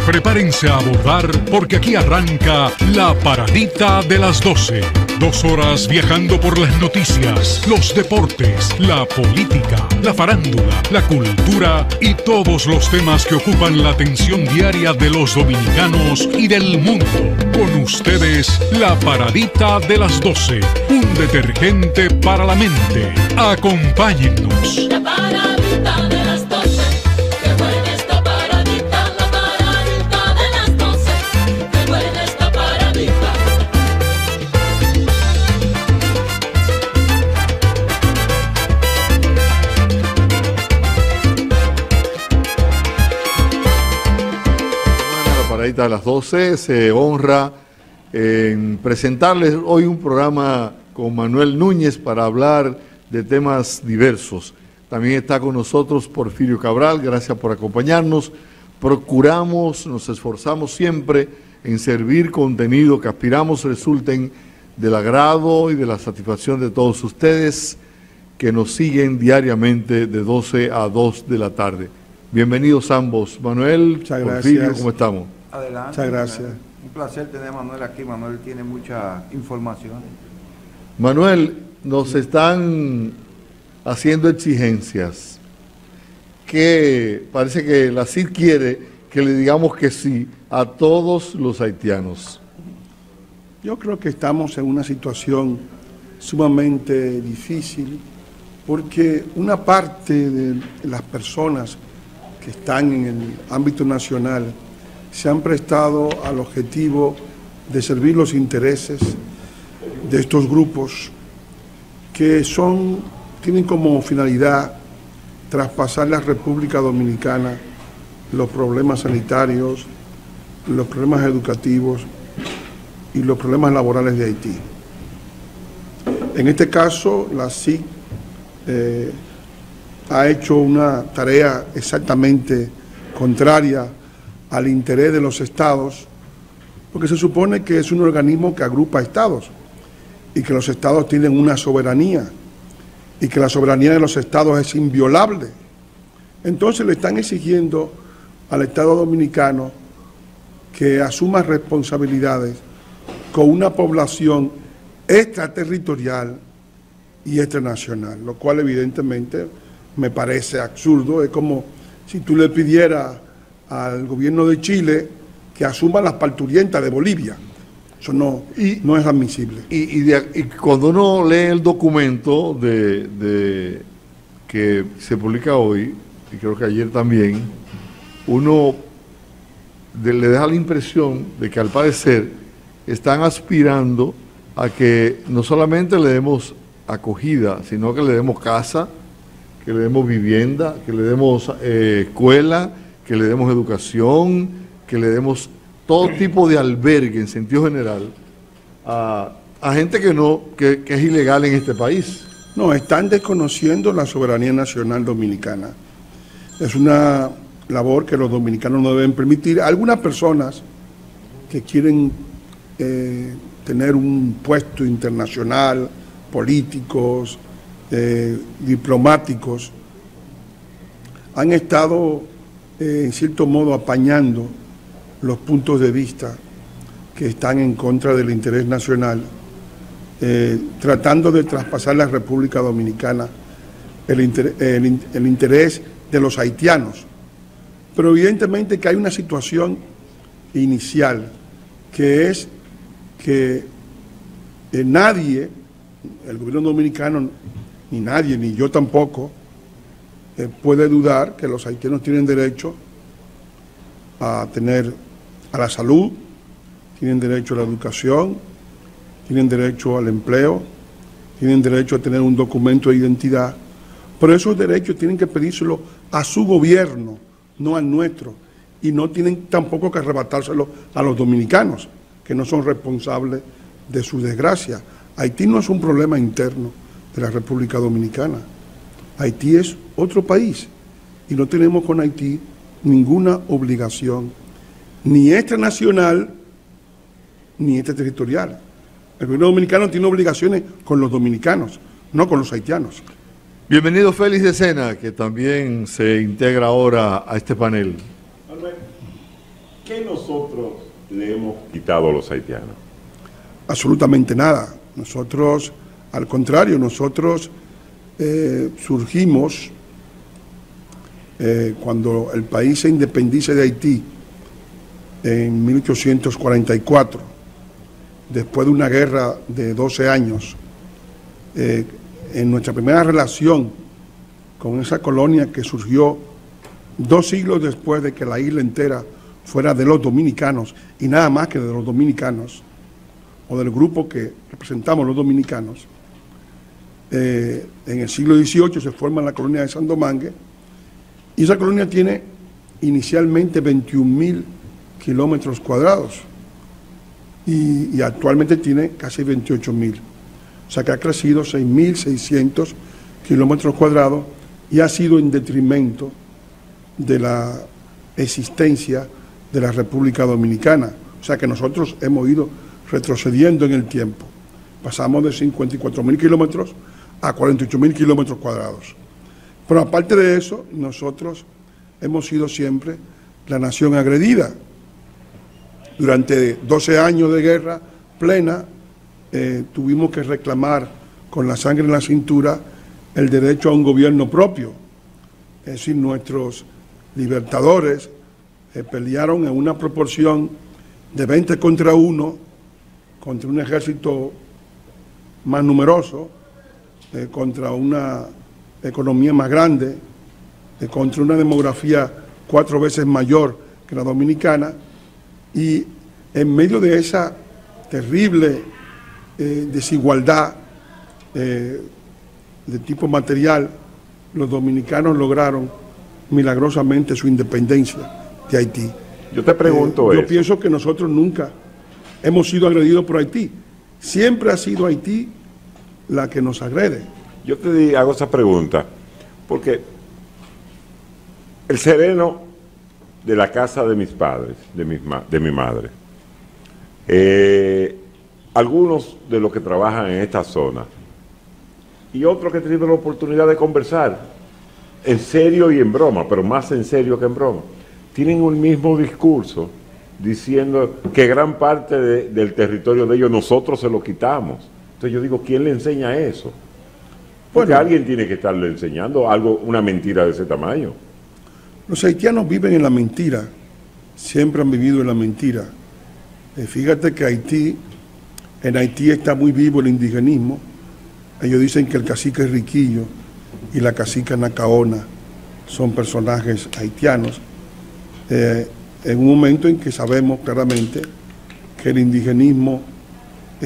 Prepárense a abordar porque aquí arranca La Paradita de las 12. 2 horas viajando por las noticias, los deportes, la política, la farándula, la cultura y todos los temas que ocupan la atención diaria de los dominicanos y del mundo. Con ustedes, La Paradita de las 12, un detergente para la mente. Acompáñennos. La paradita de las 12, qué buena esta paradita, la paradita de las 12, qué buena esta paradita. La paradita de las 12 se honra en presentarles hoy un programa con Manuel Núñez para hablar de temas diversos. También está con nosotros Porfirio Cabral, gracias por acompañarnos. Procuramos, nos esforzamos siempre en servir contenido que aspiramos resulten del agrado y de la satisfacción de todos ustedes que nos siguen diariamente de 12 a 2 de la tarde. Bienvenidos ambos. Manuel, muchas Porfirio, gracias. ¿cómo estamos? Adelante. Muchas gracias. Un placer tener a Manuel aquí. Manuel tiene mucha información. Manuel, nos están haciendo exigencias que parece que la CID quiere que le digamos que sí a todos los haitianos. Yo creo que estamos en una situación sumamente difícil porque una parte de las personas que están en el ámbito nacional se han prestado al objetivo de servir los intereses de estos grupos que tienen como finalidad traspasar la República Dominicana los problemas sanitarios, los problemas educativos y los problemas laborales de Haití. En este caso, la CIC ha hecho una tarea exactamente contraria al interés de los estados, porque se supone que es un organismo que agrupa estados y que los estados tienen una soberanía y que la soberanía de los estados es inviolable. Entonces le están exigiendo al Estado dominicano que asuma responsabilidades con una población extraterritorial y extranacional, lo cual evidentemente me parece absurdo. Es como si tú le pidieras al gobierno de Chile que asuma las parturientas de Bolivia. Eso no es admisible. Y cuando uno lee el documento que se publica hoy, y creo que ayer también, uno le deja la impresión de que al parecer están aspirando a que no solamente le demos acogida, sino que le demos casa, que le demos vivienda, que le demos escuela, que le demos educación, que le demos todo tipo de albergue en sentido general a gente que es ilegal en este país. No, están desconociendo la soberanía nacional dominicana. Es una labor que los dominicanos no deben permitir. Algunas personas que quieren tener un puesto internacional, políticos, diplomáticos, han estado en cierto modo apañando los puntos de vista que están en contra del interés nacional, tratando de traspasar la República Dominicana el interés de los haitianos. Pero evidentemente que hay una situación inicial, que es que nadie, el gobierno dominicano, ni nadie, ni yo tampoco, puede dudar que los haitianos tienen derecho a la salud, tienen derecho a la educación, tienen derecho al empleo, tienen derecho a tener un documento de identidad, pero esos derechos tienen que pedírselo a su gobierno, no al nuestro, y no tienen tampoco que arrebatárselo a los dominicanos, que no son responsables de su desgracia. Haití no es un problema interno de la República Dominicana. Haití es otro país y no tenemos con Haití ninguna obligación, ni extranacional, ni extraterritorial. El gobierno dominicano tiene obligaciones con los dominicanos, no con los haitianos. Bienvenido Félix de Sena, que también se integra ahora a este panel. ¿Qué nosotros le hemos quitado a los haitianos? Absolutamente nada. Nosotros, al contrario, nosotros surgimos cuando el país se independiza de Haití en 1844, después de una guerra de 12 años. En nuestra primera relación con esa colonia que surgió 2 siglos después de que la isla entera fuera de los dominicanos, y nada más que de los dominicanos, o del grupo que representamos los dominicanos, en el siglo XVIII se forma la colonia de San Domingue, y esa colonia tiene inicialmente 21.000 kilómetros cuadrados, y actualmente tiene casi 28.000. O sea que ha crecido 6.600 kilómetros cuadrados y ha sido en detrimento de la existencia de la República Dominicana. O sea que nosotros hemos ido retrocediendo en el tiempo. Pasamos de 54.000 kilómetros a 48.000 kilómetros cuadrados. Pero aparte de eso, nosotros hemos sido siempre la nación agredida. Durante 12 años de guerra plena, tuvimos que reclamar con la sangre en la cintura el derecho a un gobierno propio. Es decir, nuestros libertadores pelearon en una proporción de 20 contra 1, contra un ejército más numeroso, contra una economía más grande, contra una demografía 4 veces mayor que la dominicana, y en medio de esa terrible desigualdad de tipo material, los dominicanos lograron milagrosamente su independencia de Haití. Yo te pregunto yo pienso que nosotros nunca hemos sido agredidos por Haití. Siempre ha sido Haití la que nos agrede. Yo te hago esa pregunta porque el sereno de la casa de mis padres, de mi madre, algunos de los que trabajan en esta zona y otros que he tenido la oportunidad de conversar, en serio y en broma, pero más en serio que en broma, tienen un mismo discurso diciendo que gran parte del territorio de ellos nosotros se lo quitamos. Entonces yo digo, ¿quién le enseña eso? Porque alguien tiene que estarle enseñando algo, una mentira de ese tamaño. Los haitianos viven en la mentira, siempre han vivido en la mentira. Fíjate que en Haití está muy vivo el indigenismo. Ellos dicen que el cacique Riquillo y la cacica Nacaona son personajes haitianos. En un momento en que sabemos claramente que el indigenismo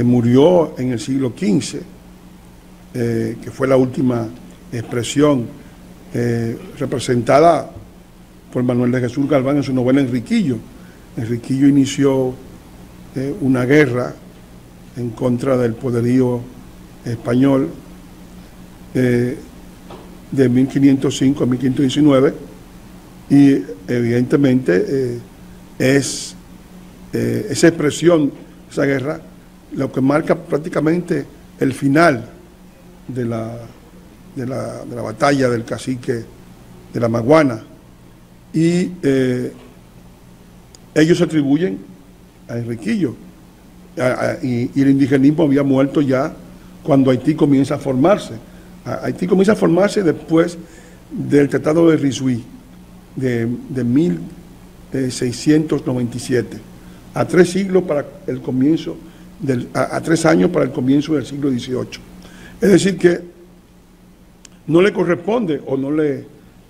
murió en el siglo XV, que fue la última expresión representada por Manuel de Jesús Galván en su novela Enriquillo. Enriquillo inició una guerra en contra del poderío español de 1505 a 1519, y evidentemente esa expresión, esa guerra, lo que marca prácticamente el final de la batalla del cacique de la Maguana, y ellos se atribuyen a Enriquillo, y el indigenismo había muerto ya cuando Haití comienza a formarse. Haití comienza a formarse después del Tratado de Risuí de 1697, a 3 siglos para el comienzo a 3 años para el comienzo del siglo XVIII. Es decir que no le corresponde o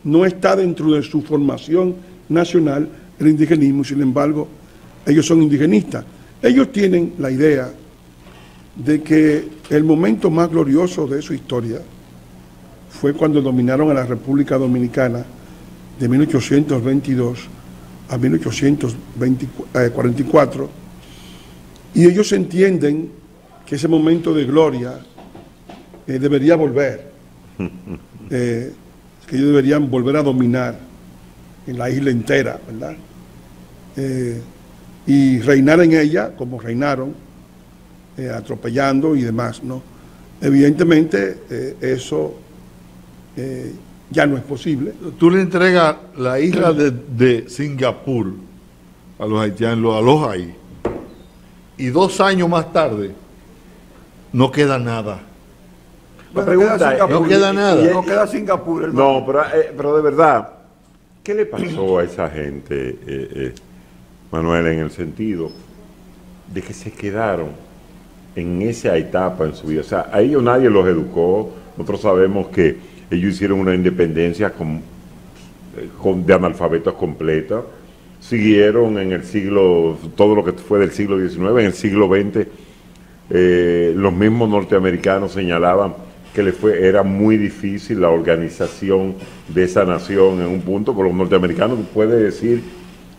no está dentro de su formación nacional el indigenismo. Sin embargo, ellos son indigenistas. Ellos tienen la idea de que el momento más glorioso de su historia fue cuando dominaron a la República Dominicana de 1822 a 1844, y ellos entienden que ese momento de gloria debería volver, que ellos deberían volver a dominar en la isla entera, ¿verdad? Y reinar en ella como reinaron, atropellando y demás, ¿no? Evidentemente eso ya no es posible. Tú le entregas la isla de Singapur a los haitianos, los aloja ahí. Y 2 años más tarde, no queda nada. La pregunta es, no queda nada. No queda Singapur, hermano. No, pero de verdad, ¿qué le pasó a esa gente, Manuel, en el sentido de que se quedaron en esa etapa en su vida? O sea, a ellos nadie los educó. Nosotros sabemos que ellos hicieron una independencia de analfabetos completa. Siguieron en el siglo, todo lo que fue del siglo XIX, en el siglo XX, los mismos norteamericanos señalaban que era muy difícil la organización de esa nación en un punto. Con los norteamericanos puede decir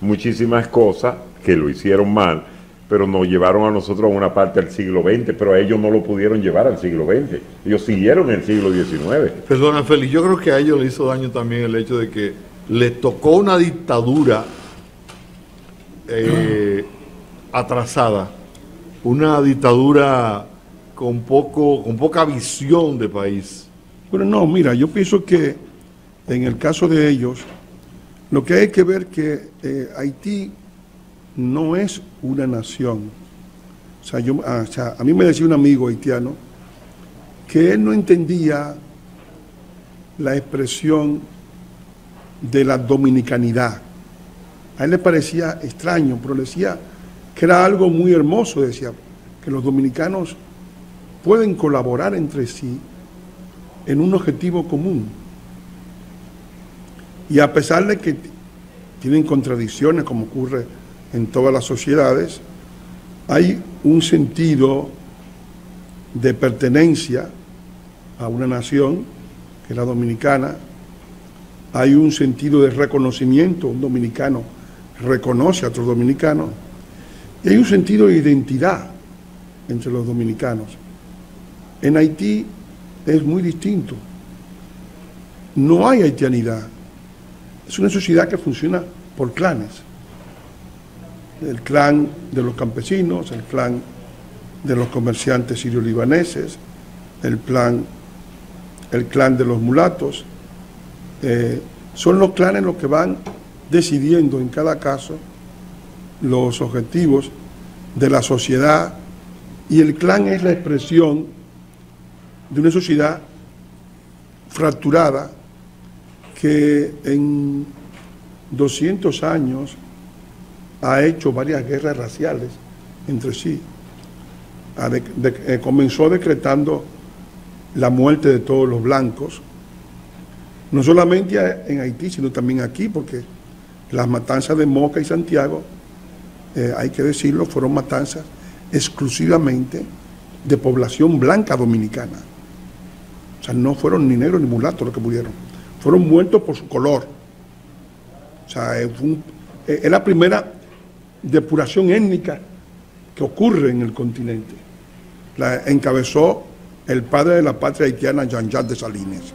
muchísimas cosas que lo hicieron mal, pero nos llevaron a nosotros a una parte del siglo XX, pero a ellos no lo pudieron llevar al siglo XX. Ellos siguieron en el siglo XIX. Perdona, Félix, yo creo que a ellos le hizo daño también el hecho de que les tocó una dictadura atrasada, una dictadura con poca visión de país. Bueno, no, mira, yo pienso que en el caso de ellos, lo que hay que ver que Haití no es una nación. O sea, a mí me decía un amigo haitiano que él no entendía la expresión de la dominicanidad. A él le parecía extraño, pero le decía que era algo muy hermoso, decía, que los dominicanos pueden colaborar entre sí en un objetivo común. Y a pesar de que tienen contradicciones, como ocurre en todas las sociedades, hay un sentido de pertenencia a una nación, que es la dominicana. Hay un sentido de reconocimiento, un dominicano reconoce a otros dominicanos, y hay un sentido de identidad entre los dominicanos. En Haití es muy distinto. No hay haitianidad. Es una sociedad que funciona por clanes. El clan de los campesinos, el clan de los comerciantes sirio-libaneses, el clan de los mulatos. Son los clanes los que van decidiendo en cada caso los objetivos de la sociedad, y el clan es la expresión de una sociedad fracturada que en 200 años ha hecho varias guerras raciales entre sí. Comenzó decretando la muerte de todos los blancos, no solamente en Haití, sino también aquí, porque las matanzas de Moca y Santiago, hay que decirlo, fueron matanzas exclusivamente de población blanca dominicana. O sea, no fueron ni negros ni mulatos los que murieron, fueron muertos por su color. O sea, es la primera depuración étnica que ocurre en el continente. La encabezó el padre de la patria haitiana, Jean-Jacques Dessalines.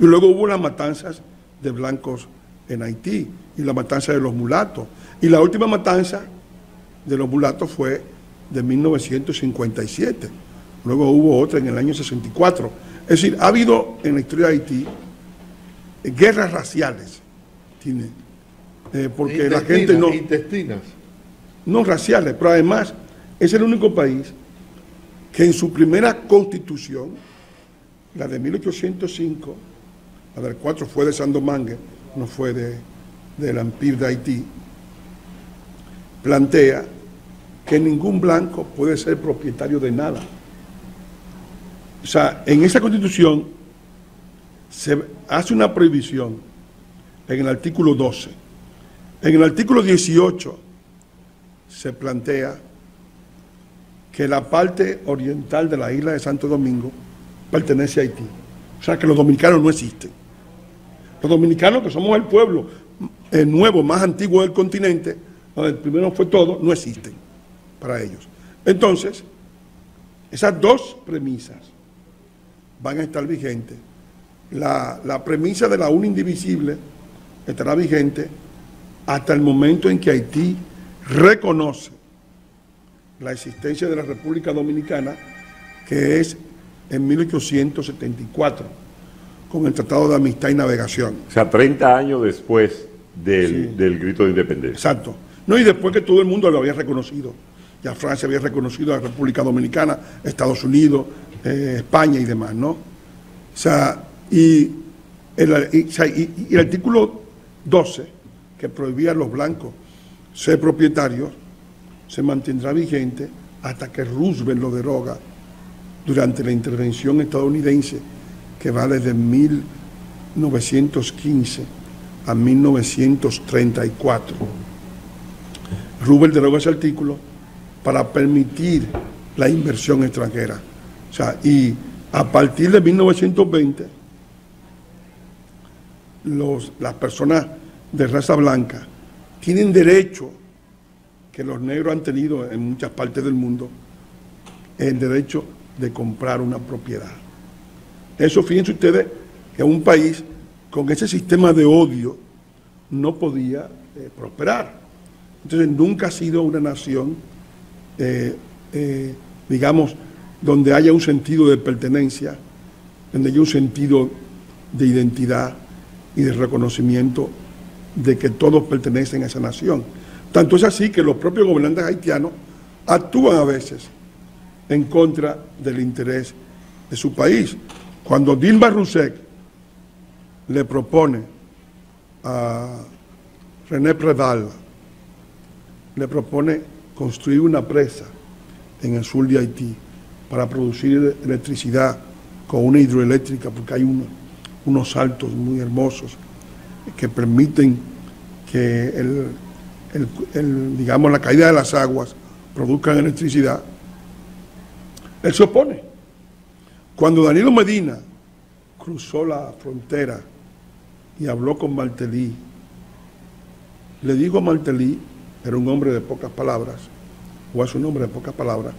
Y luego hubo las matanzas de blancos en Haití y la matanza de los mulatos. Y la última matanza de los mulatos fue de 1957. Luego hubo otra en el año 64. Es decir, ha habido en la historia de Haití guerras raciales. Porque la gente no... Intestinas. No raciales, pero además es el único país que en su primera constitución, la de 1805, la del 4 fue de Saint-Domingue, no fue del Empire de Haití, plantea que ningún blanco puede ser propietario de nada. O sea, en esa constitución se hace una prohibición en el artículo 12. En el artículo 18 se plantea que la parte oriental de la isla de Santo Domingo pertenece a Haití. O sea, que los dominicanos no existen. Los dominicanos, que somos el pueblo nuevo, más antiguo del continente, donde el primero fue todo, no existen para ellos. Entonces, esas dos premisas van a estar vigentes. La premisa de la una indivisible estará vigente hasta el momento en que Haití reconoce la existencia de la República Dominicana, que es en 1874, con el Tratado de Amistad y Navegación. O sea, 30 años después del grito de independencia. Exacto. No, y después que todo el mundo lo había reconocido. Ya Francia había reconocido a la República Dominicana, Estados Unidos, España y demás, ¿no? O sea, y el artículo 12, que prohibía a los blancos ser propietarios, se mantendrá vigente hasta que Roosevelt lo deroga durante la intervención estadounidense, que va desde 1915 a 1934. Roosevelt deroga ese artículo para permitir la inversión extranjera. O sea, y a partir de 1920, las personas de raza blanca tienen derecho, que los negros han tenido en muchas partes del mundo, el derecho de comprar una propiedad. Eso, fíjense ustedes, que un país con ese sistema de odio no podía prosperar. Entonces nunca ha sido una nación, digamos, donde haya un sentido de pertenencia, donde haya un sentido de identidad y de reconocimiento de que todos pertenecen a esa nación. Tanto es así que los propios gobernantes haitianos actúan a veces en contra del interés de su país. Cuando Dilma Rousseff le propone a René Préval, le propone construir una presa en el sur de Haití para producir electricidad con una hidroeléctrica, porque hay unos saltos muy hermosos que permiten que digamos, la caída de las aguas produzcan electricidad. Él se opone. Cuando Danilo Medina cruzó la frontera y habló con Martelly, le dijo a Martelly, era un hombre de pocas palabras, o es un hombre de pocas palabras,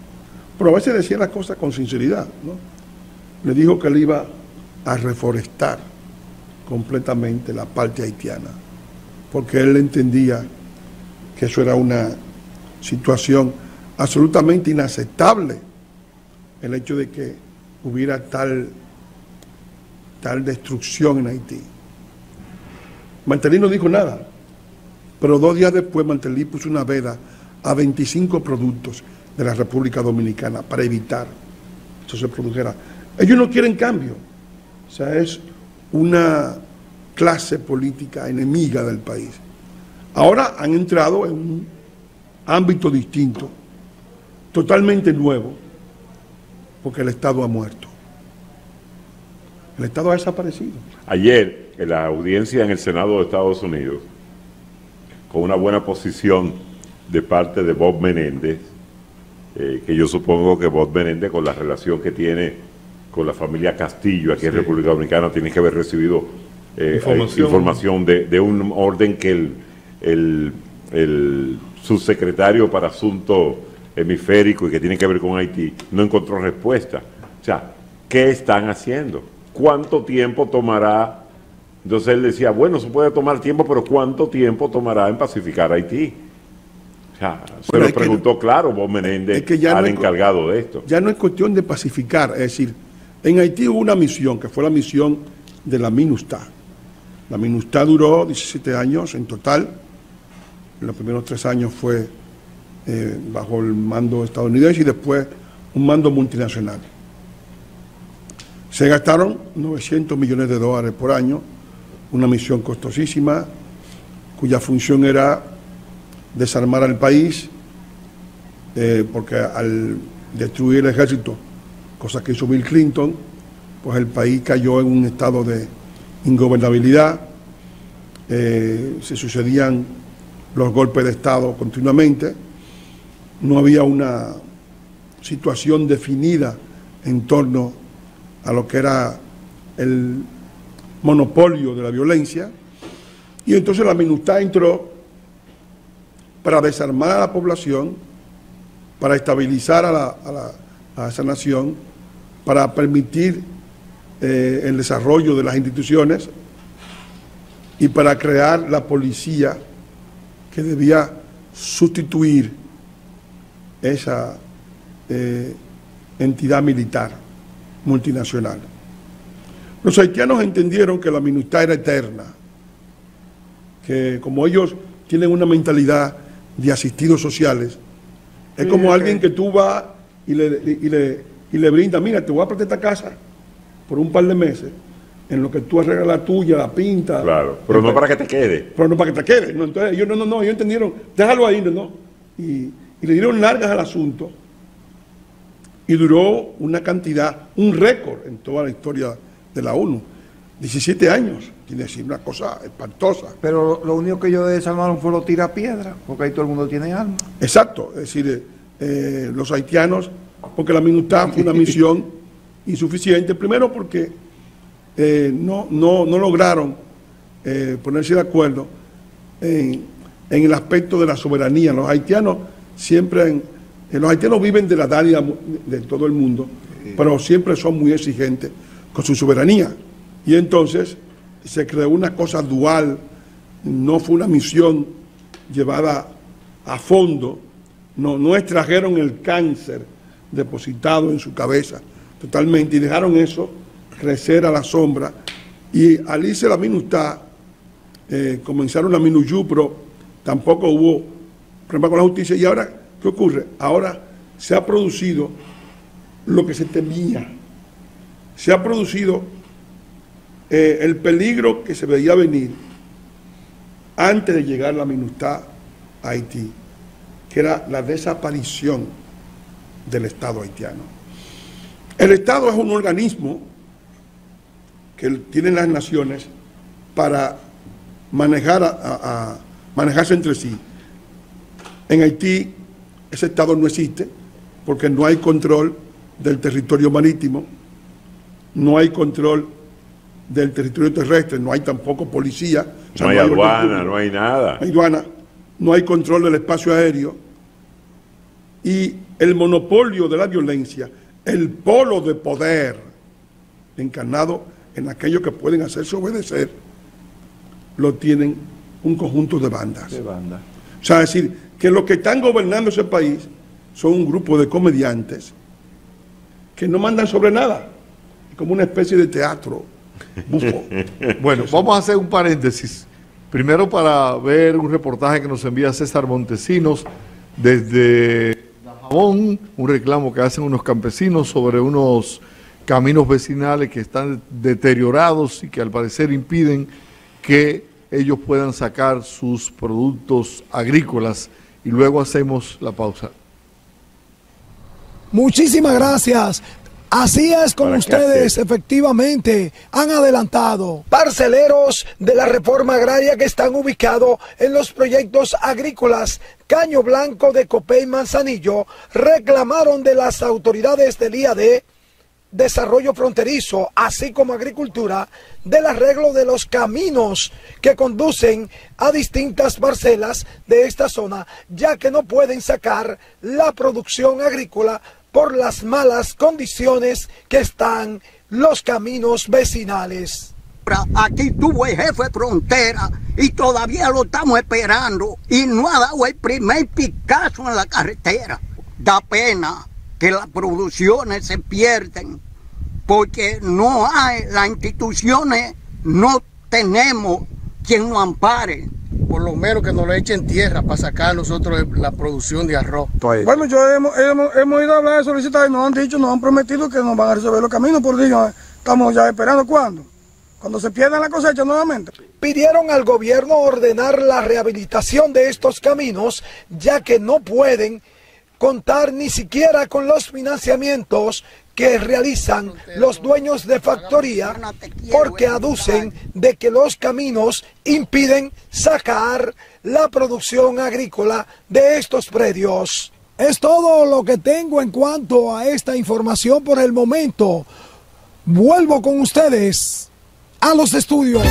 pero a veces decía las cosas con sinceridad, ¿no? Le dijo que él iba a reforestar completamente la parte haitiana, porque él entendía que eso era una situación absolutamente inaceptable, el hecho de que hubiera tal destrucción en Haití. Martelly no dijo nada, pero 2 días después Martelly puso una veda a 25 productos de la República Dominicana para evitar que eso se produjera. Ellos no quieren cambio, o sea, es una clase política enemiga del país. Ahora han entrado en un ámbito distinto, totalmente nuevo, porque el Estado ha muerto. El Estado ha desaparecido. Ayer, en la audiencia en el Senado de Estados Unidos, con una buena posición de parte de Bob Menéndez, que yo supongo que Bob Menéndez, con la relación que tiene con la familia Castillo aquí en República Dominicana, tiene que haber recibido información de un orden que el subsecretario para Asuntos Hemisféricos y que tiene que ver con Haití no encontró respuesta. O sea, ¿qué están haciendo? ¿Cuánto tiempo tomará? Entonces él decía, bueno, eso puede tomar tiempo, pero ¿cuánto tiempo tomará en pacificar Haití? O sea, se lo preguntó claro Bob Menéndez al encargado de esto. Ya no es cuestión de pacificar, es decir, en Haití hubo una misión, que fue la misión de la MINUSTAH. La MINUSTAH duró 17 años en total. En los primeros 3 años fue bajo el mando estadounidense y después un mando multinacional. Se gastaron $900 millones por año, una misión costosísima, cuya función era desarmar al país, porque al destruir el ejército, cosa que hizo Bill Clinton, pues el país cayó en un estado de ingobernabilidad, se sucedían los golpes de Estado continuamente, no había una situación definida en torno a lo que era el monopolio de la violencia, y entonces la MINUSTAH entró para desarmar a la población, para estabilizar a esa nación, para permitir el desarrollo de las instituciones y para crear la policía que debía sustituir esa entidad militar multinacional. Los haitianos entendieron que la MINUSTAH era eterna que como ellos tienen una mentalidad de asistidos sociales, es como alguien que tú vas y le brindas, mira, te voy a prestar esta casa por un par de meses, en lo que tú arreglas la tuya, la pinta. Claro, pero no para que te quede. Pero no para que te quede. No, entonces ellos ellos entendieron, déjalo ahí, no. Y le dieron largas al asunto. Y duró una cantidad, un récord en toda la historia de la ONU. 17 años, quiere decir una cosa espantosa. Pero lo único que ellos desarmaron fue los tirapiedras, porque ahí todo el mundo tiene armas. Exacto, es decir, los haitianos, porque la MINUSTAH fue una misión insuficiente, primero porque no lograron ponerse de acuerdo en el aspecto de la soberanía. Los haitianos siempre, los haitianos viven de la dádiva de todo el mundo, pero siempre son muy exigentes con su soberanía. Y entonces se creó una cosa dual, no fue una misión llevada a fondo, no extrajeron el cáncer depositado en su cabeza totalmente y dejaron eso crecer a la sombra. Y al irse la MINUSTAH, comenzaron la MINUYU, pero tampoco hubo problema con la justicia. Y ahora, ¿qué ocurre? Ahora se ha producido lo que se temía. Se ha producido el peligro que se veía venir antes de llegar la MINUSTAH a Haití, que era la desaparición del Estado haitiano. El Estado es un organismo que tienen las naciones para manejarse entre sí. En Haití ese Estado no existe porque no hay control del territorio marítimo, no hay control del territorio terrestre, no hay tampoco policía. O sea, no hay aduana, no hay nada. No hay aduana, no hay control del espacio aéreo. Y el monopolio de la violencia, el polo de poder encarnado en aquellos que pueden hacerse obedecer, lo tienen un conjunto de bandas. O sea, es decir, que los que están gobernando ese país son un grupo de comediantes que no mandan sobre nada, como una especie de teatro bufo. Bueno, vamos a hacer un paréntesis. Primero para ver un reportaje que nos envía César Montesinos desde Dajabón, un reclamo que hacen unos campesinos sobre unos caminos vecinales que están deteriorados y que al parecer impiden que ellos puedan sacar sus productos agrícolas, y luego hacemos la pausa. Muchísimas gracias. Así es como ustedes efectivamente han adelantado. Parceleros de la reforma agraria que están ubicados en los proyectos agrícolas Caño Blanco de Copey y Manzanillo reclamaron de las autoridades del IAD, Desarrollo Fronterizo, así como Agricultura, del arreglo de los caminos que conducen a distintas parcelas de esta zona, ya que no pueden sacar la producción agrícola por las malas condiciones que están los caminos vecinales. Aquí tuvo el jefe de frontera y todavía lo estamos esperando y no ha dado el primer picazo en la carretera. Da pena que las producciones se pierden porque no hay, las instituciones no tenemos quien nos ampare. Por lo menos que nos lo echen tierra para sacar nosotros la producción de arroz. Bueno, hemos ido a hablar de solicitar y nos han dicho, nos han prometido que nos van a resolver los caminos, por digo, estamos ya esperando ¿cuándo? Cuando se pierda la cosecha nuevamente. Pidieron al gobierno ordenar la rehabilitación de estos caminos, ya que no pueden contar ni siquiera con los financiamientos que realizan los dueños de factoría, porque aducen de que los caminos impiden sacar la producción agrícola de estos predios. Es todo lo que tengo en cuanto a esta información por el momento. Vuelvo con ustedes a los estudios.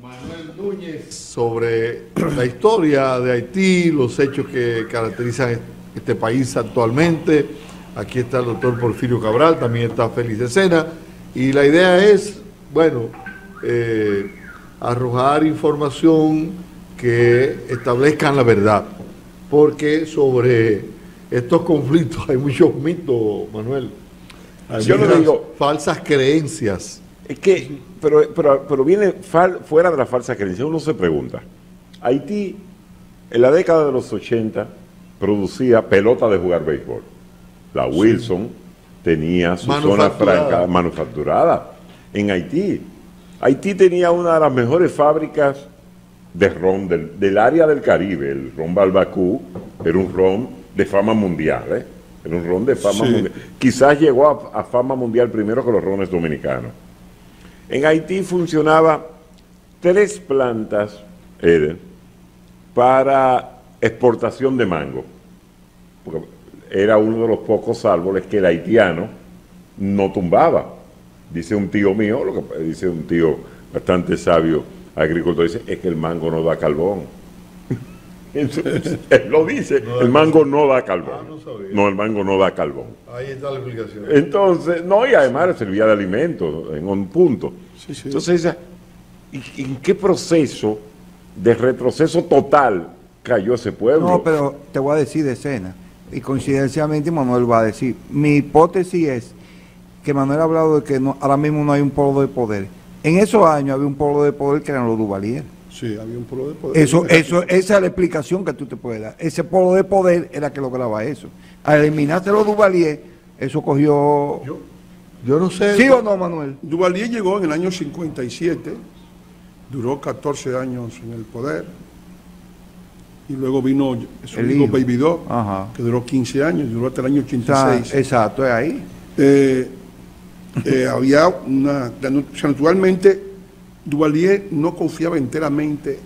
Manuel Núñez, sobre la historia de Haití, los hechos que caracterizan este país actualmente. Aquí está el doctor Porfirio Cabral, también está Félix de Sena, y la idea es, bueno, arrojar información que establezcan la verdad, porque sobre estos conflictos hay muchos mitos, Manuel. Yo le digo, falsas creencias. Es que, pero viene fuera de la falsa creencia. Uno se pregunta, Haití en la década de los 80 producía pelota de jugar béisbol. La Wilson tenía su zona franca manufacturada en Haití. Haití tenía una de las mejores fábricas de ron del área del Caribe. El ron Balbacú era un ron de fama mundial, Era un ron de fama mundial. Quizás llegó a fama mundial primero que los rones dominicanos. En Haití funcionaba 3 plantas, Eden, para exportación de mango. Porque era uno de los pocos árboles que el haitiano no tumbaba. Dice un tío mío, dice un tío bastante sabio, agricultor, dice, es que el mango no da carbón. Él lo dice, el mango no da carbón. No, el mango no da carbón. Ahí está la explicación. Entonces, no, y además le servía de alimento en un punto. Sí, sí. Entonces, ¿en qué proceso de retroceso total cayó ese pueblo? No, pero te voy a decir de escena, y coincidencialmente Manuel va a decir, mi hipótesis es que Manuel ha hablado de que ahora mismo no hay un polo de poder. En esos años había un polo de poder que eran los Duvalier. Sí, había un polo de poder. Esa es la explicación que tú te puedes dar. Ese polo de poder era que lograba eso. Al eliminarse los Duvalier, eso cogió... Yo no sé. ¿Sí o no, Manuel? Duvalier llegó en el año 57, duró 14 años en el poder, y luego vino su hijo Baby Doc, que duró 15 años, duró hasta el año 86. Exacto, es ahí. Había una... Naturalmente, Duvalier no confiaba enteramente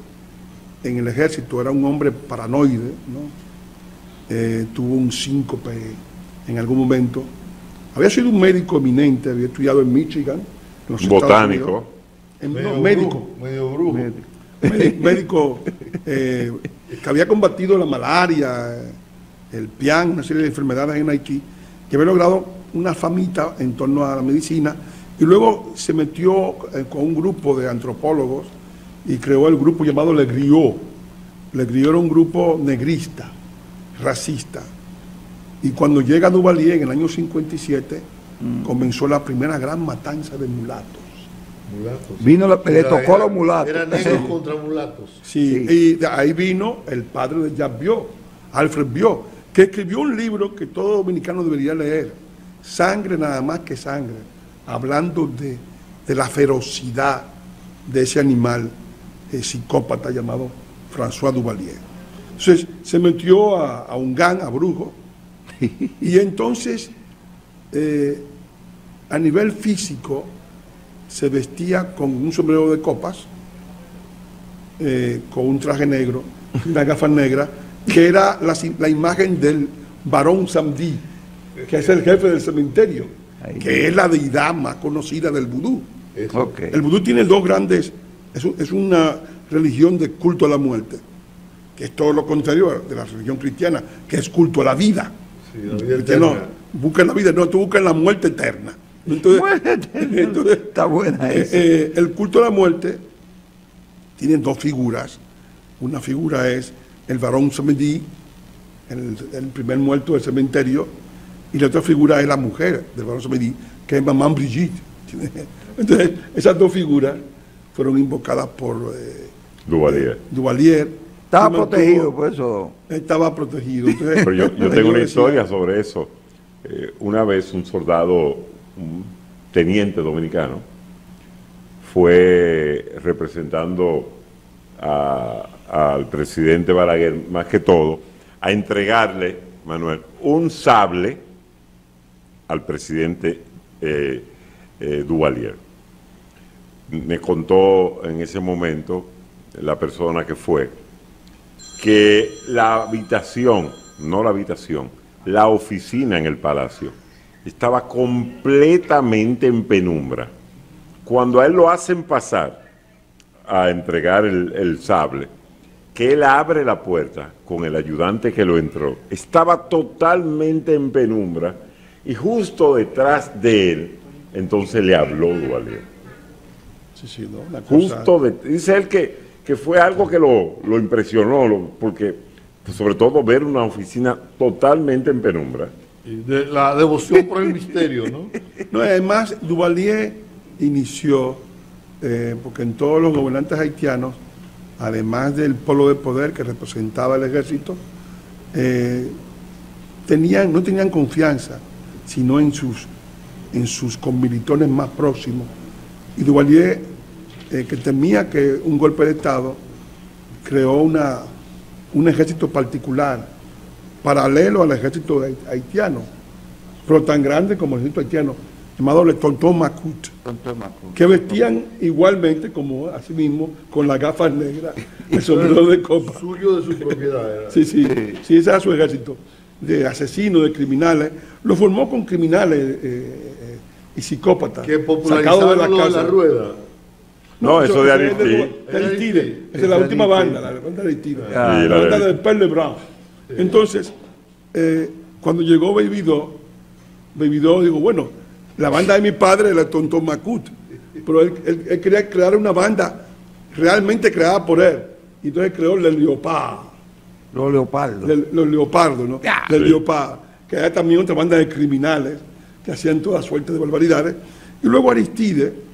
en el ejército, era un hombre paranoide, ¿no? Tuvo un síncope en algún momento. Había sido un médico eminente, había estudiado en Michigan, en los botánico. Medio brujo. Médico que había combatido la malaria, el pian, una serie de enfermedades en Haití, que había logrado una famita en torno a la medicina, y luego se metió con un grupo de antropólogos y creó el grupo llamado Le Griot. Le Griot era un grupo negrista, racista. Y cuando llega Duvalier en el año 57, comenzó la primera gran matanza de mulatos. Le tocó a los mulatos. Eran negros contra mulatos. Sí, y de ahí vino el padre de Jacques Biot, Alfred Biot, que escribió un libro que todo dominicano debería leer, Sangre nada más que sangre, hablando de la ferocidad de ese animal psicópata llamado François Duvalier. Entonces se metió a un gang, a brujo, y entonces a nivel físico se vestía con un sombrero de copas, con un traje negro, una gafas negras, que era la imagen del barón Samedi, que es el jefe del cementerio, que es la deidad más conocida del vudú. Okay. El vudú tiene dos grandes, es una religión de culto a la muerte, que es todo lo contrario de la religión cristiana, que es culto a la vida. Sí, la vida eterna. Buscan la vida, no, tú buscas la muerte eterna. Entonces, está buena esa. El culto a la muerte tiene dos figuras. Una figura es el barón Samedi, el primer muerto del cementerio, y la otra figura es la mujer del barón Samedi, que es Maman Brigitte. Entonces, esas dos figuras fueron invocadas por Duvalier. Estaba protegido, por eso. Estaba protegido. Entonces, pero yo tengo una historia sobre eso. Una vez un soldado, un teniente dominicano, fue representando al presidente Balaguer, más que todo, a entregarle, Manuel, un sable al presidente Duvalier. Me contó en ese momento la persona que fue, que la habitación, no la habitación, la oficina en el palacio estaba completamente en penumbra. Cuando a él lo hacen pasar a entregar el sable, que él abre la puerta con el ayudante que lo entró. Estaba totalmente en penumbra y justo detrás de él, entonces le habló Duvalier. Sí, sí, no, una cosa... Dice él que fue algo que lo impresionó, porque sobre todo ver una oficina totalmente en penumbra. Y de la devoción por el misterio, ¿no? No, además, Duvalier inició, porque en todos los gobernantes haitianos, además del polo de poder que representaba el ejército, no tenían confianza, sino en sus conmilitones más próximos. Y Duvalier, que temía que un golpe de Estado, creó un ejército particular, paralelo al ejército haitiano, pero tan grande como el ejército haitiano, llamado Le Tonton Macoute, que vestían igualmente, como así mismo, con las gafas negras, el sombrero de copa. Suyo de su propiedad era. Sí, ese era su ejército, de asesinos, de criminales. Lo formó con criminales y psicópatas. Que popularizaron la rueda. No, eso de Aristide. Aristide. Esa es la última banda, la banda de Aristide. La banda de Perle Brown. Entonces, cuando llegó Baby Doe, digo, bueno, la banda de mi padre era Tonton Macoute, pero él quería crear una banda realmente creada por él. Y entonces creó Les Leopards. Los leopardos. Los leopardos, ¿no? Les Leopards, que era también otra banda de criminales que hacían toda suerte de barbaridades. Y luego Aristide,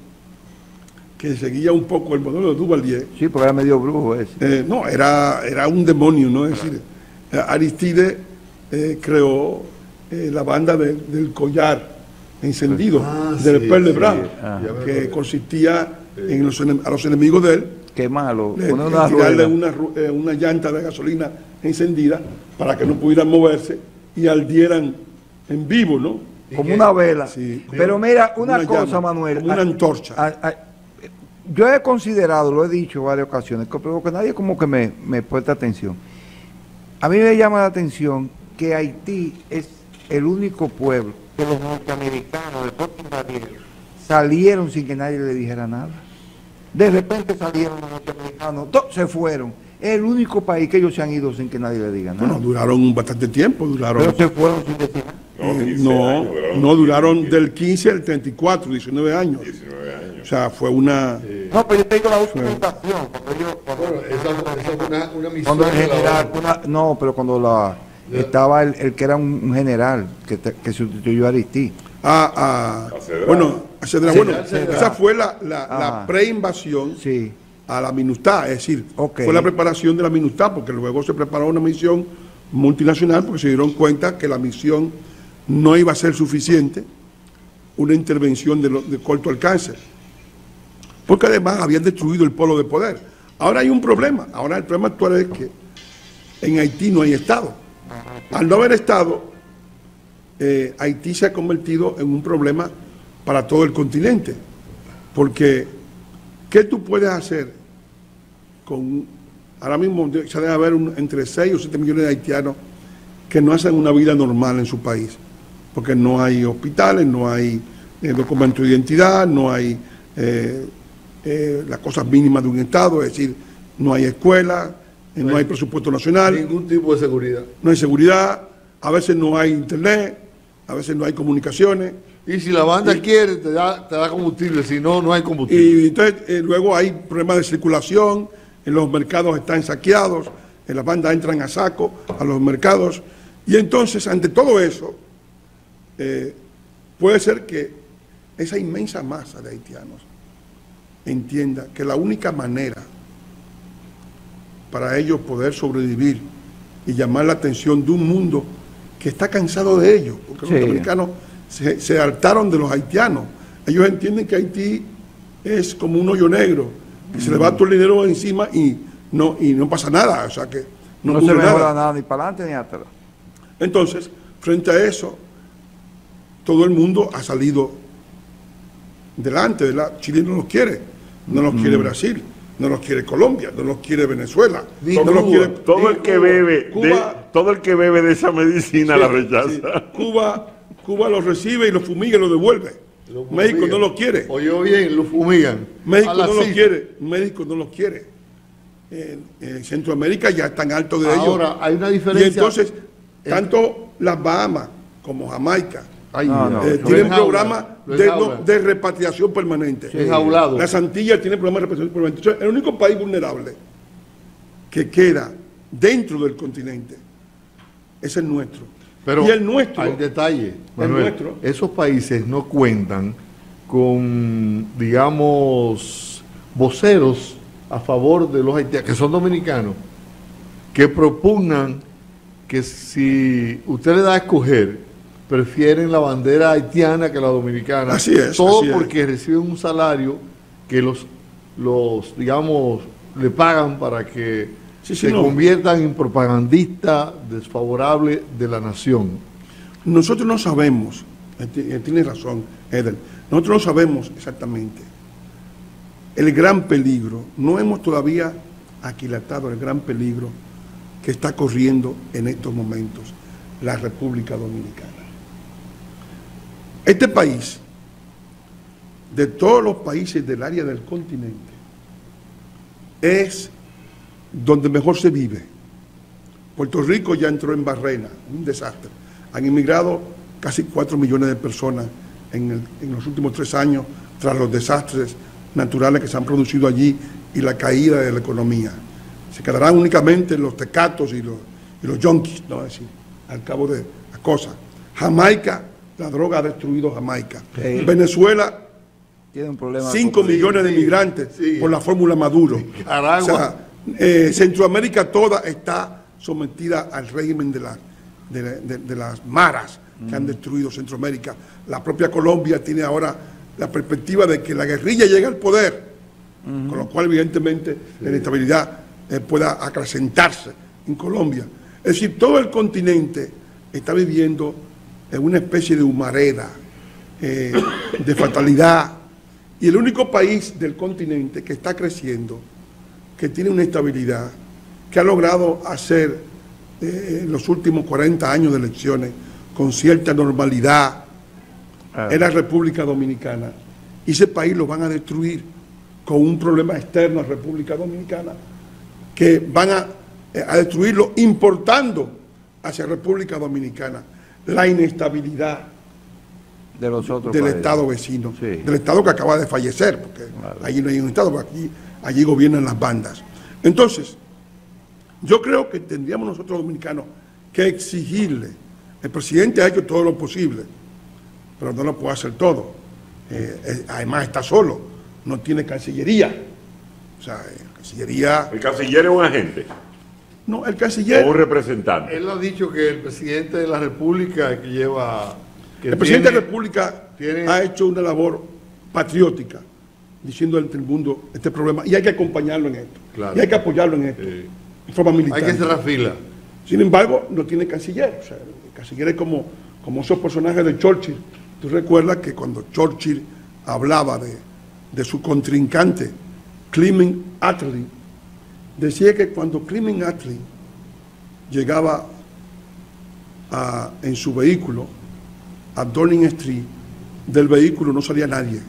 que seguía un poco el modelo de Duvalier. Sí, porque era medio brujo ese. No, era un demonio, ¿no? Es decir, Aristide creó la banda del collar encendido, del Perle Brown, que consistía en a los enemigos de él quemarlo, tirarle una llanta de gasolina encendida para que no pudieran moverse y ardieran en vivo, ¿no? Como una vela. Sí, pero mira, una cosa, llama, Manuel. Como una antorcha. Yo he considerado, lo he dicho en varias ocasiones, pero que nadie como que me presta atención. A mí me llama la atención que Haití es el único pueblo que los norteamericanos, después que invadieron, salieron sin que nadie le dijera nada. De repente salieron los norteamericanos, todos se fueron. Es el único país que ellos se han ido sin que nadie le diga nada. Bueno, duraron bastante tiempo. Pero se fueron sin decir nada. No, duraron del 15 al 34, 19 años. 19 años. O sea, fue una... No, pero yo te digo la documentación. Esa es una misión. Cuando el general, pero cuando estaba el que era un general que sustituyó a Aristide. Bueno, esa fue la preinvasión a la MINUSTAH, es decir, fue la preparación de la MINUSTAH, porque luego se preparó una misión multinacional porque se dieron cuenta que la misión no iba a ser suficiente, una intervención de corto alcance, porque además habían destruido el polo de poder. Ahora hay un problema, ahora el problema actual es que en Haití no hay Estado. Al no haber Estado, Haití se ha convertido en un problema para todo el continente, porque ¿qué tú puedes hacer ahora mismo se debe haber entre 6 o 7 millones de haitianos que no hacen una vida normal en su país, porque no hay hospitales, no hay documento de identidad, no hay las cosas mínimas de un Estado, es decir, no hay escuela, no hay presupuesto nacional. Ningún tipo de seguridad. No hay seguridad, a veces no hay internet, a veces no hay comunicaciones. Y si la banda quiere, te da combustible, si no, no hay combustible. Y entonces luego hay problemas de circulación, en los mercados están saqueados, en las bandas entran a saco a los mercados. Y entonces, ante todo eso, puede ser que esa inmensa masa de haitianos entienda que la única manera para ellos poder sobrevivir y llamar la atención de un mundo que está cansado de ellos, porque los norteamericanos se hartaron de los haitianos. Ellos entienden que Haití es como un hoyo negro, que se le va todo el dinero encima y no pasa nada, o sea que no se mejora nada ni para adelante ni atrás. Entonces, frente a eso, todo el mundo ha salido delante. Chile no los quiere, no los quiere Brasil, no los quiere Colombia, no los quiere Venezuela, no los quiere todo el que bebe todo el que bebe de esa medicina la rechaza. Cuba los recibe y los fumiga y los devuelve. México no lo quiere. Oyó bien, lo fumigan. México no lo quiere. México no lo quiere. En Centroamérica ya están altos de ellos. Ahora, hay una diferencia. Y entonces, tanto las Bahamas como Jamaica tienen enjaula, programas de repatriación permanente. Enjaulado. Las Antillas tienen programas de repatriación permanente. Entonces, el único país vulnerable que queda dentro del continente es el nuestro. Pero y el nuestro, hay detalle, Manuel, nuestro, esos países no cuentan con, digamos, voceros a favor de los haitianos, que son dominicanos, que propugnan que si usted le da a escoger, prefieren la bandera haitiana que la dominicana. Así es. Todo así porque reciben un salario que los digamos, le pagan para que se conviertan en propagandistas desfavorables de la nación. Nosotros no sabemos, tiene razón, Eder, nosotros no sabemos exactamente el gran peligro, no hemos todavía aquilatado el gran peligro que está corriendo en estos momentos la República Dominicana. Este país, de todos los países del área del continente, es donde mejor se vive. Puerto Rico ya entró en barrena, un desastre. Han inmigrado casi 4 millones de personas en los últimos 3 años tras los desastres naturales que se han producido allí y la caída de la economía. Se quedarán únicamente los tecatos y los yonkis, ¿no? Es decir, al cabo de las cosas. Jamaica, la droga ha destruido Jamaica. Sí. Venezuela, tiene un problema 5 millones de inmigrantes por la fórmula Maduro. O sea, Centroamérica toda está sometida al régimen de las maras que han destruido Centroamérica. La propia Colombia tiene ahora la perspectiva de que la guerrilla llegue al poder, con lo cual evidentemente la inestabilidad pueda acrecentarse en Colombia. Es decir, todo el continente está viviendo en una especie de humareda, de fatalidad, y el único país del continente que está creciendo, que tiene una estabilidad, que ha logrado hacer en los últimos 40 años de elecciones con cierta normalidad, es la República Dominicana. Y ese país lo van a destruir con un problema externo a República Dominicana, que van a destruirlo importando hacia República Dominicana la inestabilidad de los otros del países. Estado vecino, del Estado que acaba de fallecer, porque allí no hay un Estado, porque allí gobiernan las bandas. Entonces, yo creo que tendríamos nosotros dominicanos que exigirle. El presidente ha hecho todo lo posible, pero no lo puede hacer todo. Además está solo, no tiene cancillería. O sea, cancillería... ¿El canciller es un agente? No, el canciller... ¿O un representante? Él ha dicho que el presidente de la República que lleva... el presidente de la República ha hecho una labor patriótica, diciendo al mundo este problema, y hay que acompañarlo en esto, y hay que apoyarlo en esto, de forma militar. Hay que cerrar fila. Sin embargo, no tiene canciller. O sea, el canciller es como esos personajes de Churchill. Tú recuerdas que cuando Churchill hablaba de su contrincante, Clement Attlee, decía que cuando Clement Attlee llegaba en su vehículo a Downing Street, del vehículo no salía nadie,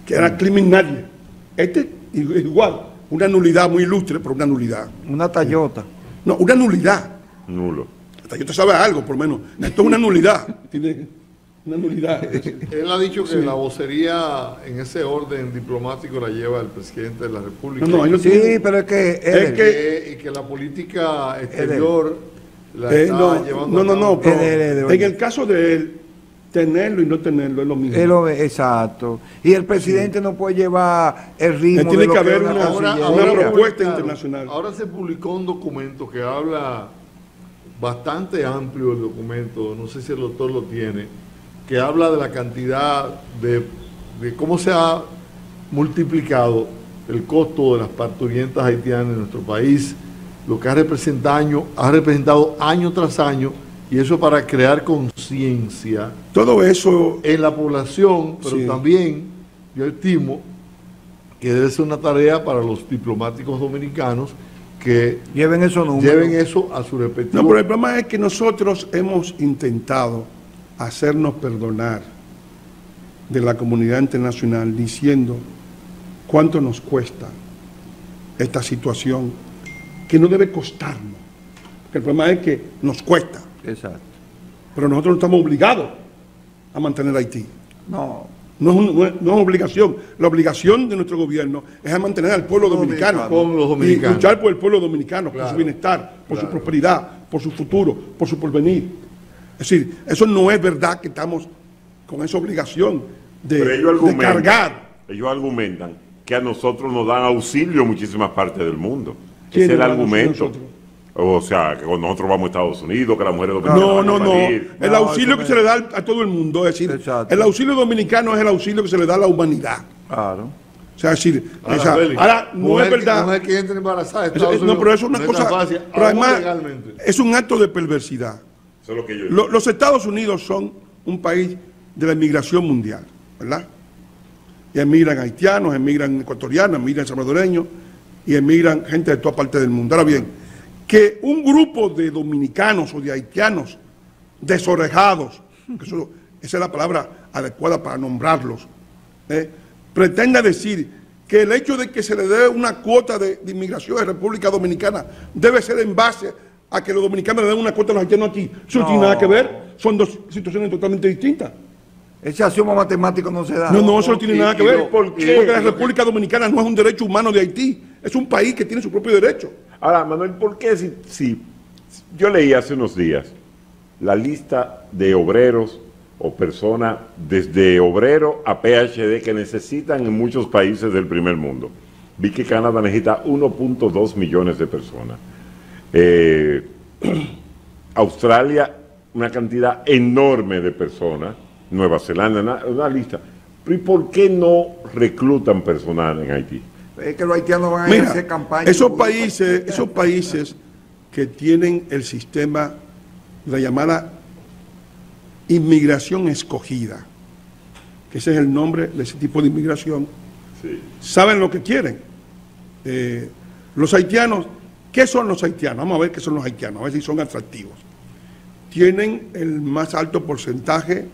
que era Clement nadie. Este igual, una nulidad muy ilustre, pero una nulidad. Una Toyota. No, una nulidad. Nulo. La Toyota sabe algo, por lo menos. Esto es una nulidad. Tiene una nulidad. Él ha dicho que la vocería en ese orden diplomático la lleva el presidente de la República. Sí, pero es que... y que la política exterior la está llevando no, pero en el caso de él, tenerlo y no tenerlo es lo mismo. Exacto. Y el presidente no puede llevar el ritmo. Tiene de lo que haber una propuesta internacional. Ahora se publicó un documento que habla, bastante amplio el documento, no sé si el doctor lo tiene, que habla de la cantidad de cómo se ha multiplicado el costo de las parturientas haitianas en nuestro país, lo que ha representado año tras año, y eso para crear conciencia. Todo eso en la población, pero también yo estimo que debe ser una tarea para los diplomáticos dominicanos que lleven eso a su respectivo. No, pero el problema es que nosotros hemos intentado hacernos perdonar de la comunidad internacional diciendo cuánto nos cuesta esta situación, que no debe costarnos, porque el problema es que nos cuesta. Exacto. Pero nosotros no estamos obligados a mantener a Haití. No. No es obligación. La obligación de nuestro gobierno es a mantener al pueblo dominicano. Con los dominicanos. Y luchar por el pueblo dominicano, Claro. por su bienestar, por Claro. su prosperidad, por su futuro, por su porvenir. Es decir, eso no es verdad que estamos con esa obligación Pero de ellos cargar. Ellos argumentan que a nosotros nos dan auxilio en muchísimas partes del mundo. Ese ¿Quién es el nos da argumento. auxilio a nosotros? O sea, que cuando nosotros vamos a Estados Unidos, que las mujeres dominicanas No, van a no, no. parir. El No, auxilio eso que se le da a todo el mundo, es decir, Exacto. el auxilio dominicano es el auxilio que se le da a la humanidad. Claro. O sea, es decir, Félix, ahora no mujer es verdad. Mujer que entra embarazada. No, pero eso es una no cosa. tan fácil, Pero aún además, legalmente. es un acto de perversidad. Eso es lo que yo Los Estados Unidos son un país de la inmigración mundial, ¿verdad? Y emigran haitianos, emigran ecuatorianos, emigran salvadoreños y emigran gente de toda parte del mundo. Ahora bien, que un grupo de dominicanos o de haitianos desorejados, esa es la palabra adecuada para nombrarlos, pretenda decir que el hecho de que se le dé una cuota de inmigración en República Dominicana debe ser en base a que los dominicanos le den una cuota a los haitianos aquí. Eso no tiene nada que ver, son dos situaciones totalmente distintas. Ese axioma matemático no se da. No, eso no tiene nada que ver. ¿por qué? Porque la República Dominicana no es un derecho humano de Haití, es un país que tiene su propio derecho. Ahora, Manuel, ¿por qué si yo leí hace unos días la lista de obreros o personas desde obrero a PhD que necesitan en muchos países del primer mundo? Vi que Canadá necesita 1.2 millones de personas. Australia, una cantidad enorme de personas. Nueva Zelanda, una lista. ¿Y por qué no reclutan personal en Haití? Es que los haitianos van a ir a hacer campaña. Esos países que tienen el sistema, la llamada inmigración escogida, que ese es el nombre de ese tipo de inmigración, Sí. saben lo que quieren. Los haitianos, ¿qué son los haitianos? Vamos a ver qué son los haitianos, a ver si son atractivos. Tienen el más alto porcentaje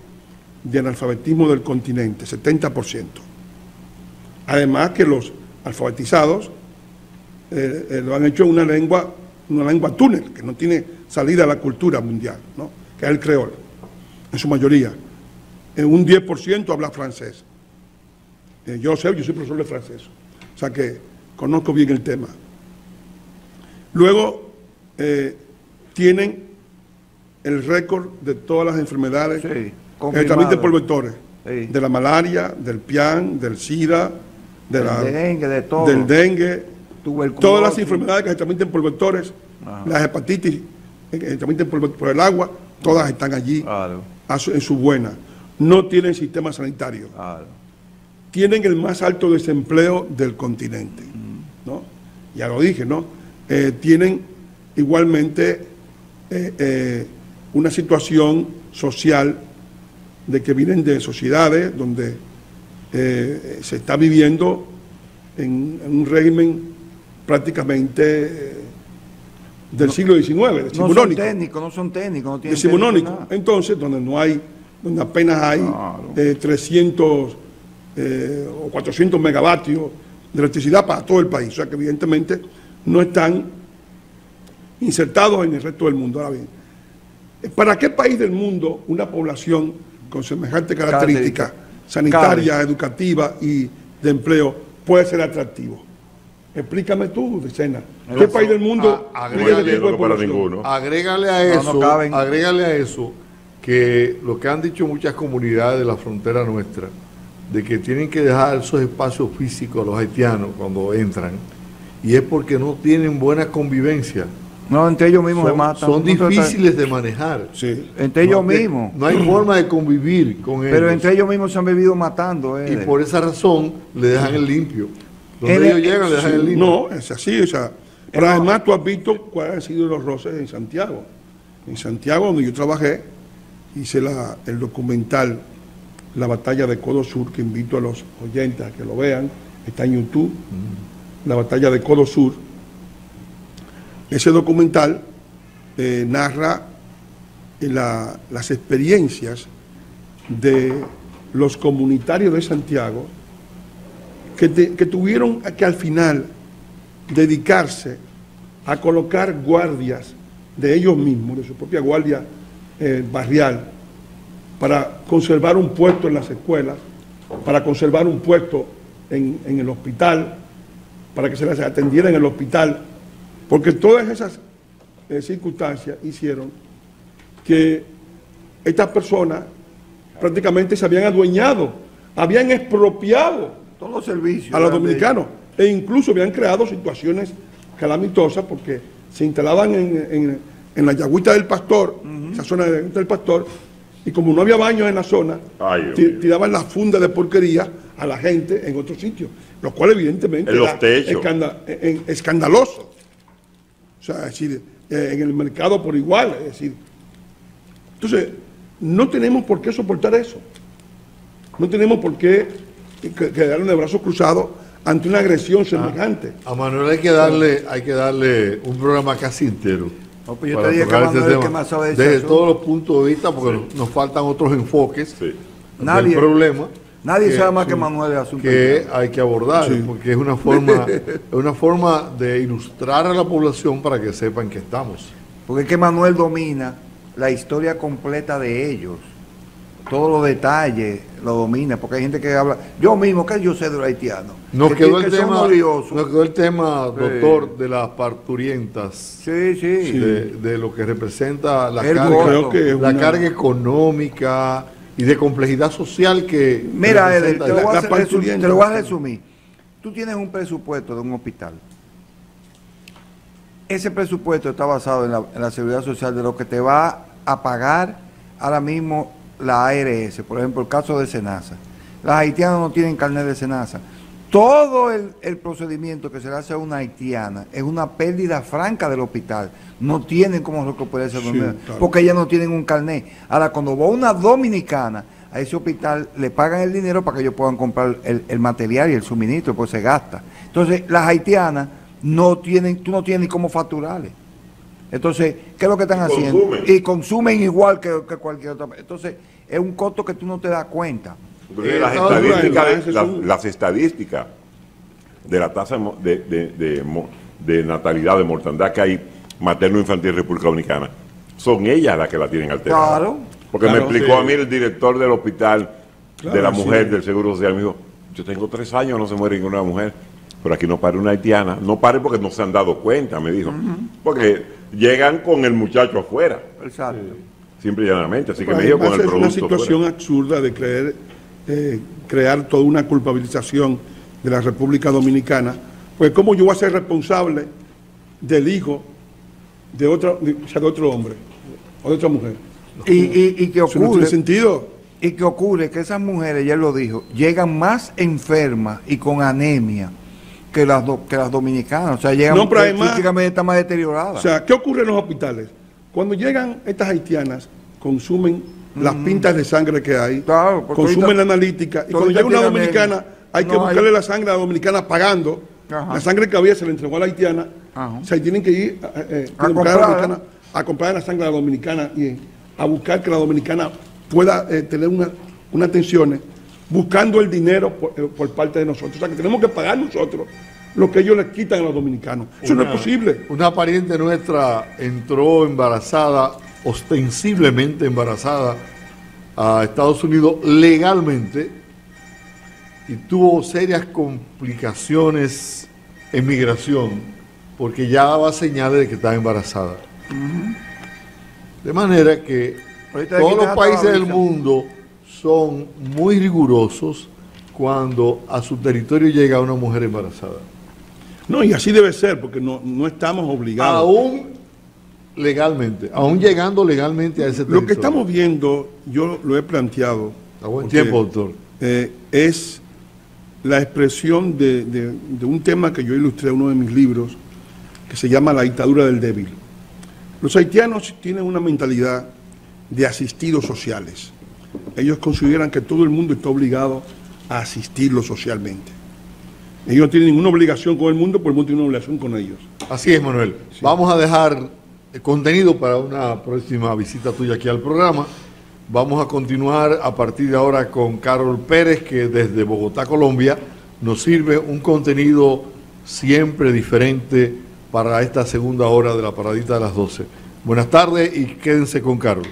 de analfabetismo del continente, 70%. Además que los alfabetizados lo han hecho en una lengua túnel, que no tiene salida a la cultura mundial, ¿no? Que es el creol, en su mayoría. Un 10% habla francés. Yo soy profesor de francés, o sea que conozco bien el tema. Luego tienen el récord de todas las enfermedades Sí, que transmiten por vectores, Sí. de la malaria, del pian, del SIDA, Del dengue, de todo. del dengue, Tuberculosis. todas las enfermedades que se transmiten por vectores, Ajá. las hepatitis que se transmiten por el agua, todas están allí Claro, en su buena. No tienen sistema sanitario. claro. Tienen el más alto desempleo del continente, ¿no? Ya lo dije, ¿no? Tienen igualmente una situación social de que vienen de sociedades donde se está viviendo en un régimen prácticamente del siglo XIX, No son decimonónico. técnicos, no tienen Decimonónico. técnico, nada. Entonces, donde apenas hay Claro. 300 o 400 megavatios de electricidad para todo el país. O sea que evidentemente no están insertados en el resto del mundo. Ahora bien, ¿para qué país del mundo una población con semejante característica sanitaria, educativa y de empleo puede ser atractivo? Explícame tú, Decena. ¿Qué país del mundo tiene ese tipo de para población? ninguno. Agrégale a No, eso, no caben. agrégale a eso que lo que han dicho muchas comunidades de la frontera nuestra, de que tienen que dejar esos espacios físicos a los haitianos cuando entran, y es porque no tienen buena convivencia. No, entre ellos mismos se Son, matan. son No trata- difíciles de manejar. Sí. Entre ellos No te- mismos. No hay forma de convivir con ellos. Pero entre ellos mismos se han vivido matando. Y por esa razón le dejan el limpio. Donde El- ellos llegan le dejan el limpio. No, es así, o sea, pero además tú has visto cuáles han sido los roces en Santiago. En Santiago, donde yo trabajé, hice el documental La Batalla de Codo Sur, que invito a los oyentes a que lo vean, está en YouTube, La Batalla de Codo Sur. Ese documental narra las experiencias de los comunitarios de Santiago que tuvieron que al final dedicarse a colocar guardias de ellos mismos, de su propia guardia barrial, para conservar un puesto en las escuelas, para conservar un puesto en el hospital, para que se les atendiera en el hospital, porque todas esas circunstancias hicieron que estas personas prácticamente se habían adueñado, habían expropiado todos los servicios a los dominicanos e incluso habían creado situaciones calamitosas porque se instalaban en la Yagüita del Pastor, esa zona de la Yagüita del Pastor, y como no había baños en la zona, tiraban las fundas de porquería a la gente en otros sitios, lo cual evidentemente en los techos. Escandaloso. O sea, es decir, en el mercado por igual, es decir. Entonces, no tenemos por qué soportar eso. No tenemos por qué quedarnos de brazos cruzados ante una agresión semejante. A Manuel hay que darle un programa casi entero. No, pues yo te dije que Manuel que más sabe de desde eso. todos los puntos de vista, porque nos faltan otros enfoques del problema. Nadie sabe más que Manuel el asunto que hay que abordar, porque es una forma de ilustrar a la población para que sepan que estamos. Porque es que Manuel domina la historia completa de ellos. Todos los detalles lo domina, porque hay gente que habla. Yo mismo, que yo sé de los haitianos. Nos quedó el tema, doctor, de las parturientas. De lo que representa la carga económica y de complejidad social que... Mira, Eder, te lo voy a resumir. Tú tienes un presupuesto de un hospital. Ese presupuesto está basado en la seguridad social de lo que te va a pagar ahora mismo la ARS, por ejemplo, el caso de Senasa. Las haitianas no tienen carnet de Senasa. Todo el procedimiento que se le hace a una haitiana es una pérdida franca del hospital. No tienen como recuperarse, porque ellas no tienen un carnet. Ahora, cuando va una dominicana a ese hospital, le pagan el dinero para que ellos puedan comprar el material y el suministro, pues se gasta. Entonces, las haitianas tú no tienes ni cómo facturarle. Entonces, ¿qué es lo que están haciendo? Y consumen igual que cualquier otra. Entonces, es un costo que tú no te das cuenta. Las estadísticas de la tasa de natalidad, de mortandad que hay materno-infantil en República Dominicana, son ellas las que la tienen alterada. Claro. Porque me explicó a mí el director del hospital de la mujer del Seguro Social, me dijo, yo tengo 3 años, no se muere ninguna mujer, pero aquí no pare una haitiana. No pare porque no se han dado cuenta, me dijo. Porque llegan con el muchacho afuera. Exacto. Simple y llanamente. Así que me dijo con el producto. Es una situación absurda de crear toda una culpabilización de la República Dominicana. Pues ¿cómo yo voy a ser responsable del hijo de otro hombre o de otra mujer? Y que ocurre, no tiene sentido. Y que ocurre que esas mujeres, ya lo dijo, llegan más enfermas y con anemia que las dominicanas. O sea, llegan físicamente más deterioradas. O sea, ¿qué ocurre en los hospitales? Cuando llegan estas haitianas, consumen las pintas de sangre que hay, consumen la analítica, y cuando llega una dominicana, hay que buscarle la sangre a la dominicana pagando. La sangre que había se le entregó a la haitiana. O sea, tienen que ir a comprar la sangre a la dominicana y a buscar que la dominicana pueda tener unas tensiones, buscando el dinero por parte de nosotros. O sea, que tenemos que pagar nosotros lo que ellos les quitan a los dominicanos. Eso no es posible. Una pariente nuestra entró embarazada, ostensiblemente embarazada, a Estados Unidos legalmente y tuvo serias complicaciones en migración porque ya daba señales de que estaba embarazada. De manera que todos los países del mundo son muy rigurosos cuando a su territorio llega una mujer embarazada. No, y así debe ser, porque no estamos obligados. Aún legalmente, aún llegando legalmente a ese territorio. Lo que estamos viendo, yo lo he planteado. A buen tiempo, doctor. Es la expresión de un tema que yo ilustré en uno de mis libros, que se llama La dictadura del débil. Los haitianos tienen una mentalidad de asistidos sociales. Ellos consideran que todo el mundo está obligado a asistirlos socialmente. Ellos no tienen ninguna obligación con el mundo, pero el mundo tiene una obligación con ellos. Así es, Manuel. Sí. Vamos a dejar contenido para una próxima visita tuya aquí al programa. Vamos a continuar a partir de ahora con Carol Pérez, que desde Bogotá, Colombia, nos sirve un contenido siempre diferente para esta segunda hora de la paradita de las 12. Buenas tardes y quédense con Carol.